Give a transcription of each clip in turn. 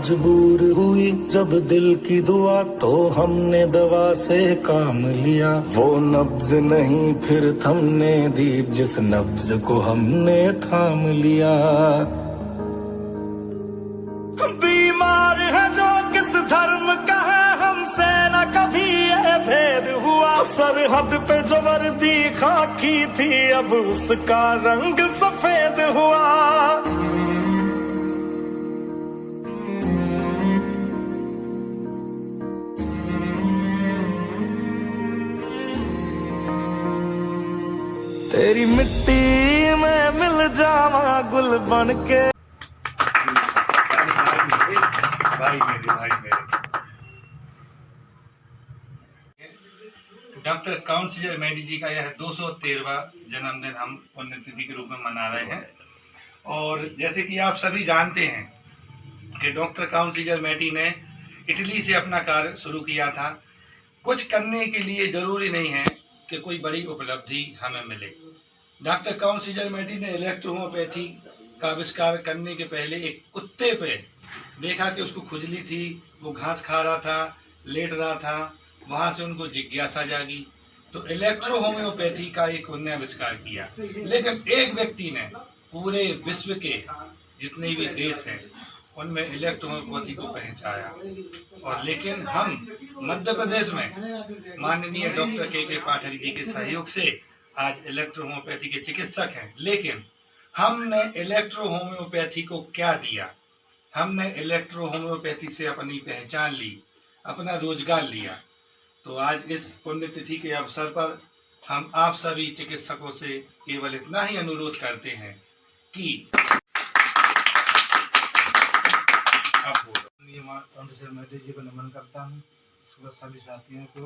मजबूर हुई जब दिल की दुआ तो हमने दवा से काम लिया। वो नब्ज नहीं फिर थमने दी जिस नब्ज को हमने थाम लिया। बीमार है जो किस धर्म का है हमसे न कभी ये भेद हुआ। सरहद पे जो वर्दी खाकी थी अब उसका रंग सफेद हुआ। तेरी मिट्टी में मिल जावा गुल बन के। डॉक्टर काउंसिलर मेडी जी का यह 213वां जन्मदिन हम पुण्यतिथि के रूप में मना रहे हैं। और जैसे कि आप सभी जानते हैं कि डॉक्टर काउंसिलर मेडी ने इटली से अपना कार्य शुरू किया था। कुछ करने के लिए ज़रूरी नहीं है कि कोई बड़ी उपलब्धि हमें मिले। डॉक्टर काउंसिलर मेडी ने इलेक्ट्रोहोम्योपैथी का आविष्कार करने के पहले एक कुत्ते पे देखा कि उसको खुजली थी, वो घास खा रहा था, लेट रहा था। वहाँ से उनको जिज्ञासा जागी तो इलेक्ट्रो होम्योपैथी का एक उन्होंने आविष्कार किया। लेकिन एक व्यक्ति ने पूरे विश्व के जितने भी देश हैं उनमें इलेक्ट्रो होम्योपैथी को पहचाया। और लेकिन हम मध्य प्रदेश में माननीय डॉक्टर के पाठक जी के सहयोग से आज इलेक्ट्रो होम्योपैथी के चिकित्सक हैं। लेकिन हमने इलेक्ट्रो होम्योपैथी को क्या दिया? हमने इलेक्ट्रो होम्योपैथी से अपनी पहचान ली, अपना रोजगार लिया। तो आज इस पुण्यतिथि के अवसर पर हम आप सभी चिकित्सकों से केवल इतना ही अनुरोध करते हैं कि काउंसिलर मेडी जी को नमन करता हूँ, सभी साथियों को।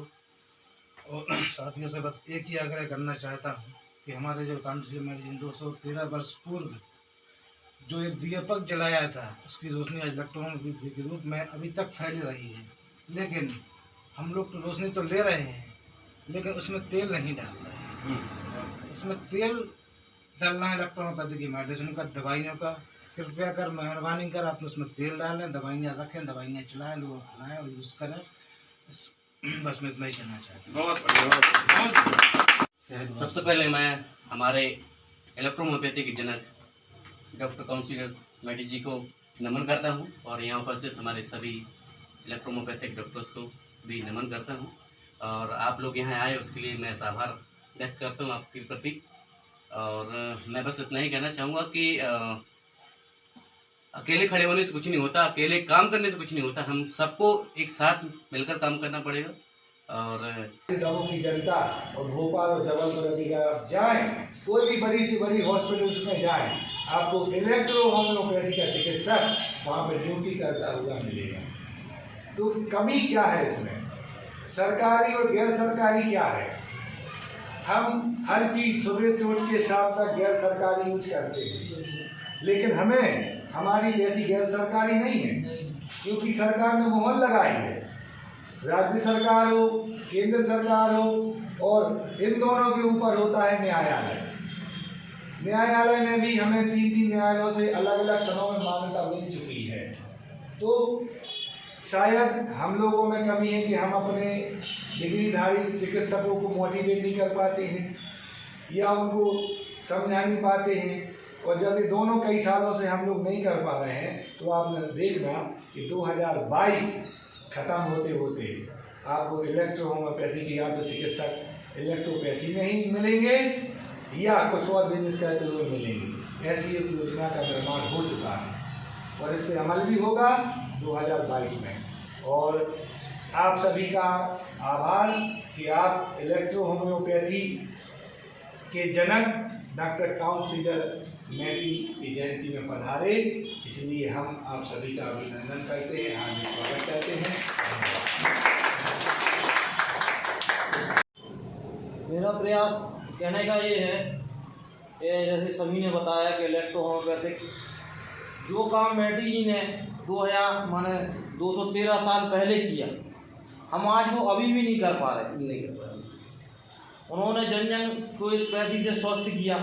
और साथियों से बस एक ही आग्रह करना चाहता हूँ कि हमारे जो काउंसिलर मेडी जी 213 वर्ष पूर्व जो एक दीपक जलाया था उसकी रोशनी आज इलेक्ट्रोहोम्योपैथी के रूप में अभी तक फैल रही है। लेकिन हम लोग तो रोशनी तो ले रहे हैं लेकिन उसमें तेल नहीं डाल रहे हैं। उसमें तेल डालना है इलेक्ट्रोहोम्योपैथी की मेडिसिन का, दवाइयों का। कृपया कर मेहरबानी कर आप उसमें तेल डालें, दवाइयाँ रखें, दवाइयाँ चलाएं, लोगों को खिलाएं और यूज़ करें। बस मैं इतना ही कहना चाहता हूँ। सबसे पहले मैं हमारे इलेक्ट्रोहोम्योपैथी के जनक डॉक्टर काउंसिलर मेडी जी को नमन करता हूँ और यहाँ उपस्थित हमारे सभी इलेक्ट्रोहोम्योपैथिक डॉक्टर्स को भी नमन करता हूँ। और आप लोग यहाँ आए उसके लिए मैं आभार व्यक्त करता हूँ आपके प्रति। और मैं बस इतना ही कहना चाहूँगा कि अकेले खड़े होने से कुछ नहीं होता, अकेले काम करने से कुछ नहीं होता। हम सबको एक साथ मिलकर काम करना पड़ेगा। और गाँव की जनता और भोपाल और जबलपुर नदी का आप जाएँ, कोई भी बड़ी से बड़ी हॉस्पिटल्स में जाएँ, आपको इलेक्ट्रो होम्योपैथी का चिकित्सक वहाँ पर ड्यूटी करता हुआ मिलेगा। तो कमी क्या है इसमें? सरकारी और गैर सरकारी क्या है? हम हर चीज़ सुबह से उठ के शाम तक गैर सरकारी यूज करते हैं, लेकिन हमारी पैथी गैर सरकारी नहीं है क्योंकि सरकार ने मोहर लगाई है। राज्य सरकार हो, केंद्र सरकार हो, और इन दोनों के ऊपर होता है न्यायालय। न्यायालय ने भी हमें 3 न्यायालयों से अलग अलग समय में मान्यता मिल चुकी है। तो शायद हम लोगों में कमी है कि हम अपने डिग्रीधारी चिकित्सकों को मोटिवेट नहीं कर पाते हैं या उनको समझा नहीं पाते हैं। और जब ये दोनों कई सालों से हम लोग नहीं कर पा रहे हैं तो आपने देखना कि 2022 ख़त्म होते होते आपको इलेक्ट्रो होम्योपैथी की या तो चिकित्सक इलेक्ट्रोपैथी में ही मिलेंगे या कुछ और बिजनेस करते हुए मिलेंगे। ऐसी एक योजना का निर्माण हो चुका है और इस पर अमल भी होगा 2022 में। और आप सभी का आभार कि आप इलेक्ट्रो होम्योपैथी के जनक डॉक्टर काउंसिलर मेडी की जयंती में पधारे, इसलिए हम आप सभी का अभिनंदन करते हैं, हार्दिक स्वागत करते हैं। मेरा प्रयास कहने का ये है कि जैसे सभी ने बताया कि इलेक्ट्रो होम्योपैथिक जो काम मेडी जी ने 213 साल पहले किया, हम आज वो अभी भी नहीं कर पा रहे। उन्होंने जन जन को इस पैथी से स्वस्थ किया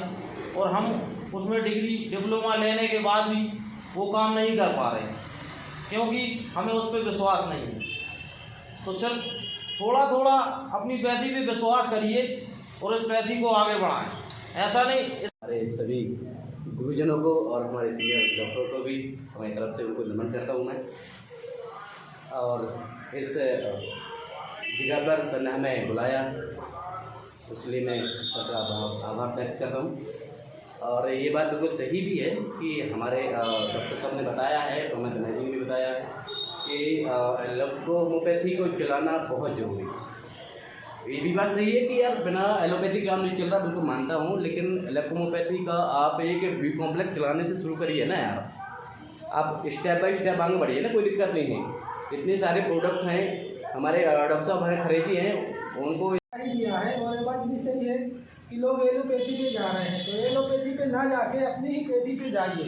और हम उसमें डिग्री डिप्लोमा लेने के बाद भी वो काम नहीं कर पा रहे। क्योंकि हमें उस पर विश्वास नहीं है। तो सिर्फ थोड़ा थोड़ा अपनी पैथी पे विश्वास करिए और इस पैथी को आगे बढ़ाएं। ऐसा नहीं, हमारे सभी गुरुजनों को और हमारे सीनियर डॉक्टर को भी हमारी तरफ से उनको नमन करता हूँ मैं। और इस जगह पर सर ने हमें बुलाया, इसलिए मैं सबका आभार व्यक्त करता हूँ। और ये बात बिल्कुल सही भी है कि हमारे डॉक्टर साहब ने बताया है, मोहम्मद नजीम ने भी बताया है कि इलेक्ट्रोहोम्योपैथी को चलाना बहुत ज़रूरी है। ये भी बात सही है कि यार बिना एलोपैथी काम नहीं चल रहा, बिल्कुल मानता हूँ, लेकिन इलेक्ट्रोहोम्योपैथी का आप एक बी कॉम्प्लेक्स चलाने से शुरू करिए ना यार, आप स्टेप बाय स्टेप आगे बढ़िए ना, कोई दिक्कत नहीं है। इतने सारे प्रोडक्ट हैं, हमारे डॉक्टर साहब हमारे खरीदी हैं, उनको दिया है। और ये बात भी सही है कि लोग एलोपैथी पे जा रहे हैं, तो एलोपैथी पे ना जाके अपनी ही पैथी पे जाइए,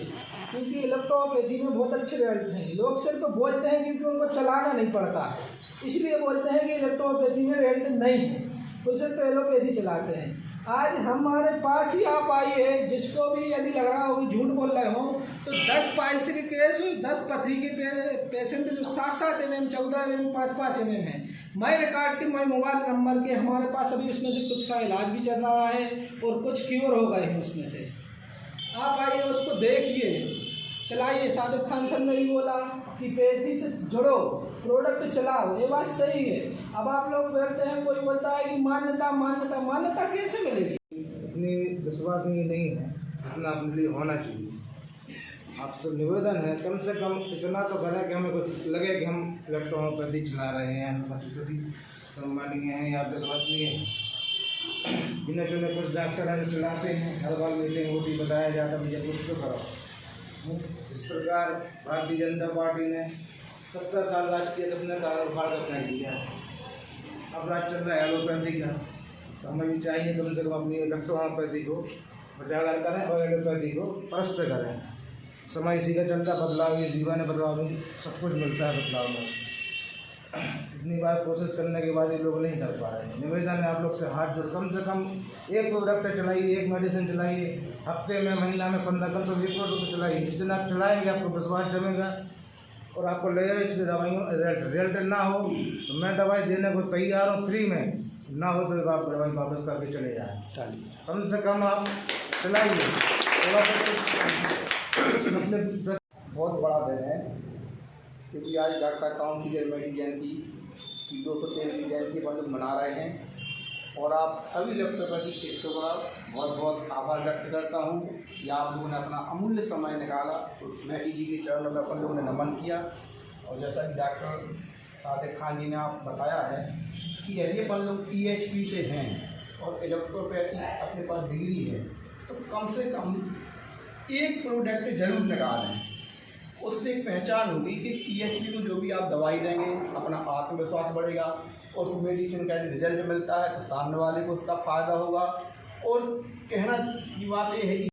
क्योंकि इलेक्ट्रोपैथी में बहुत अच्छे रिजल्ट हैं। लोग सिर्फ तो बोलते हैं क्योंकि उनको चलाना नहीं पड़ता है, इसलिए बोलते हैं कि इलेक्ट्रोपैथी में रिजल्ट नहीं है, वो सिर्फ एलोपैथी चलाते हैं। आज हमारे पास ही आप आइए, जिसको भी यदि लग रहा हो कि झूठ बोल रहे हो, तो 10 पाइल्स के केस, 10 पथरी के पेशेंट जो 7-7 mm, 14 mm, 5-5 mm है, मैं रिकॉर्ड के, मैं मोबाइल नंबर के, हमारे पास अभी उसमें से कुछ का इलाज भी चल रहा है और कुछ क्योर हो गए हैं उसमें से। आप आइए, उसको देखिए, चलाइए। सादिक खान सर ने भी बोला कि पैथी से जुड़ो, प्रोडक्ट चलाओ, ये बात सही है। अब आप लोग बोलते हैं, कोई बोलता है कि मान्यता मान्यता मान्यता कैसे मिलेगी? इतनी विश्वसनीय नहीं है जितना अपने लिए होना चाहिए। आपसे निवेदन है कम से कम इतना तो करें कि हमें कुछ लगे कि हम इलेक्ट्रोहोम्योपैथी चला रहे हैं, एलोपैथी सम्मानीय हैं या विश्वसनीय हैं। बिना चुने कुछ डॉक्टर हैं चलाते हैं, हर बार मीटिंग होती, बताया जाता है जब कुछ तो करो। इस प्रकार भारतीय जनता पार्टी ने 70 साल राज किया, अपने कारोबार रखना किया, अब राज चल रहा है एलोपैथी का। तो हमें भी चाहिए कम से कम अपनी इलेक्ट्रोहोम्योपैथी को उजागर करें और एलोपैथी को परस्त करें। समय इसी का चलता, बदलाव ही जीवन है, बदलाव में सब कुछ मिलता है बदलाव में। इतनी बार कोशिश करने के बाद ये लोग नहीं कर पा रहे हैं। निवेदन है आप लोग से हाथ जोड़, कम से कम एक प्रोडक्ट चलाइए, एक मेडिसिन चलाइए, हफ्ते में, महीना में 15 कम से कम एक प्रोडक्ट चलाइए। जिस दिन आप चलाएंगे आपको विश्वास जमेगा और आपको लगेगा इसमें दवाइयों रिजल्ट ना हो तो मैं दवाई देने को तैयार हूँ फ्री में, ना हो तो आप दवाई वापस करके चले जाएँ। कम से कम आप चलाइए। बहुत बड़ा दिन है क्योंकि आज डॉक्टर काउंसिलर मेडी जयंती की 213वीं जयंती पर लोग मना रहे हैं और आप सभी इलेक्ट्रोपैथिक चिकित्सकों का बहुत बहुत आभार व्यक्त करता हूं कि आप लोगों ने अपना अमूल्य समय निकाला, मेडी जी के चरणों में अपन लोगों ने नमन किया। और जैसा कि डॉक्टर सादिक खान जी ने आप बताया है कि यदि अपन लोग PhD से हैं और इलेक्ट्रोपैथी अपने पास डिग्री है तो कम से कम एक प्रोडक्ट जरूर निकालें, उससे एक पहचान होगी कि PhD को जो भी आप दवाई देंगे अपना आत्मविश्वास बढ़ेगा और उस मेडिसिन का यदि रिजल्ट मिलता है तो सामने वाले को उसका फ़ायदा होगा। और कहना की बात ये है कि